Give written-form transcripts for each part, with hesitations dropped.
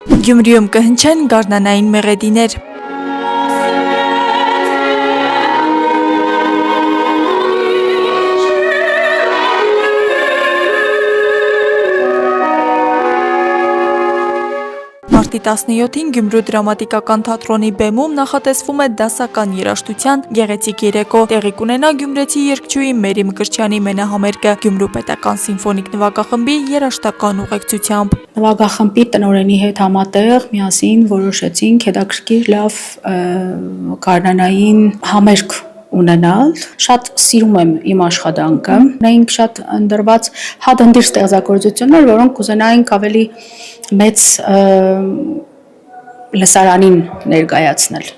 Գյումրիում կհնչեն գարնանային մեղեդիներ։ Մարտի 17-ին Գյումրու դրամատիկական թատրոնի բեմում նախատեսվում է դասական երաժշտության գեղեցիկ երեկո։ Տեղի կունենա գյումրեցի երգչուհի Մերի Մկրտչյանի մենահամերգը Գյումրու պետական սիմֆոնիկ նվագախմբի երաժշտական ուղեկցությամբ։ Նվագախմբի տնօրենի հետ համատեղ միասին որոշեցինք հետաքրքիր լավ գարնանային համերգ ունենալ։ Շատ սիրում եմ իմ աշխատանքը։ Ունեինք շատ ընդրված հադնդիր ստեղծագործություններ, որոնք կուզենայինք ավելի մեծ լսարանին ներկայացնել։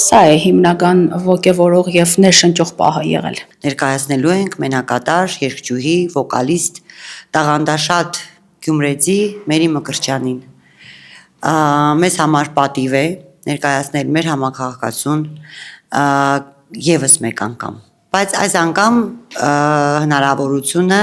Սա է հիմնական ոգևորող եւ ներշնչող պահը եղել։ Ներկայացնելու ենք մենակատար, երգչուհի, վոկալիստ, տաղանդաշատ գյումրեցի Մերի Մկրտչյանին։ Մեզ համար պատիվ է ներկայացնել մեր համակարգացուն եւս մեկ անգամ, բայց այս անգամ հնարավորությունը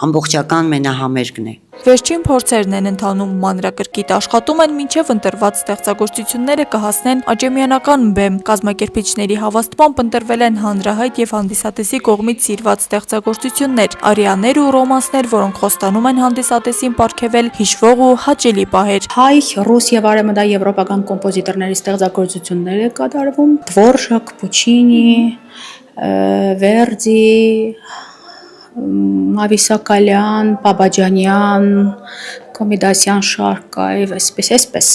ամբողջական մենահամերգն է։ Վերջին փորձերն են ընթանում, մանրակրկիտ աշխատում են, մինչև ընտրված ստեղծագործությունները կհասնեն աջեմյանական բեմ։ Կազմակերպիչների հավաստմամբ ընտրվել են հանրահայտ եւ հանդիսատեսի կողմից սիրված ստեղծագործություններ, արիաներ ու ռոմանսներ, որոնք խոստանում են հանդիսատեսին պարգևել հիշվող ու հաճելի պահեր։ Հայ, ռուս եւ արևմտաեվրոպական կոմպոզիտորների ստեղծագործություններ է կատարվում. Դվորժակ, Պուչինի, Վերդի, Մավիսակալյան, Բաբաջանյան, Կոմիդասյան շարք կա եւ այսպես։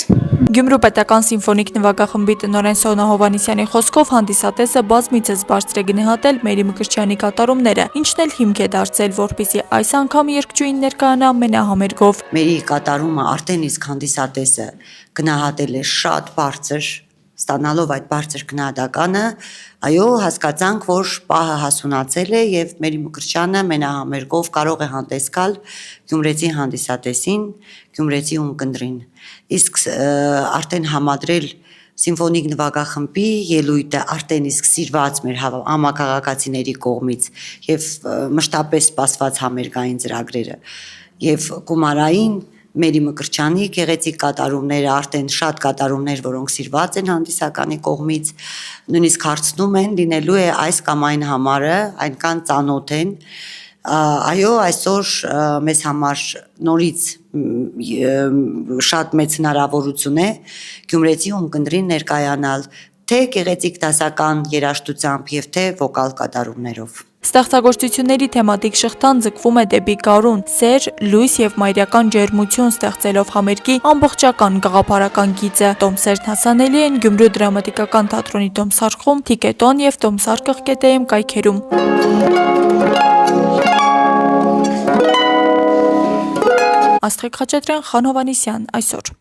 Գյումրու պետական սիմֆոնիկ նվագախմբի տնօրեն Սոնա Հովհաննիսյանի խոսքով հանդիսատեսը բազմիցս բարձր է գնահատել Մերի Մկրտչյանի կատարումները, ինչն էլ հիմք է դարձել, որպեսզի այս անգամ երգչուհին ներկայանա մենահամերգով։ Մերի կատարումը արդեն իսկ հանդիսատեսը գնահատել է շատ բարձր, ստանալով այդ բարձր գնահատականը, այո, հասկացանք, որ պահը հասունացել է եւ Մերի Մկրտչյանը մենահամերգով կարող է հանդես գալ գյումրեցի հանդիսատեսին, գյումրեցի ունկնդրին։ Իսկ արդեն համադրել սիմֆոնիկ նվագախմբի ելույթը արդեն իսկ սիրված մեր համակարգացիների կողմից եւ մշտապես սպասված համերգային ծրագրերը եւ գումարային Մերի Մկրտչյանի գեղեցիկ կատարումները, արդեն շատ կատարումներ, որոնք սիրված են հանդիսականի կողմից, նույնիսկ հարցնում են, լինելու է այս կամ այն համարը, այնքան ծանոթ են։ Այո, այսօր մեզ համար նորից շատ մեծ հնարավորություն է գյումրեցի ունկնդրին ներկայանալ թե գեղեցիկ դասական երաժշտությամբ եւ թե վոկալ կատարումներով։ Ստեղծագործությունների թեմատիկ շղթան ձգվում է դեպի գարուն, սեր, լույս եւ մայրական ջերմություն ստեղծելով համերգի ամբողջական գաղափարական գիծը։ Տոմսերն հասանելի են Գյումրու դրամատիկական թատրոնի տոմսարխում, Թիկետոն եւ Տոմսարք.am կայքերում։ Աստղիկ Խաչատրյան, Խան Հովհաննիսյան, այսօր։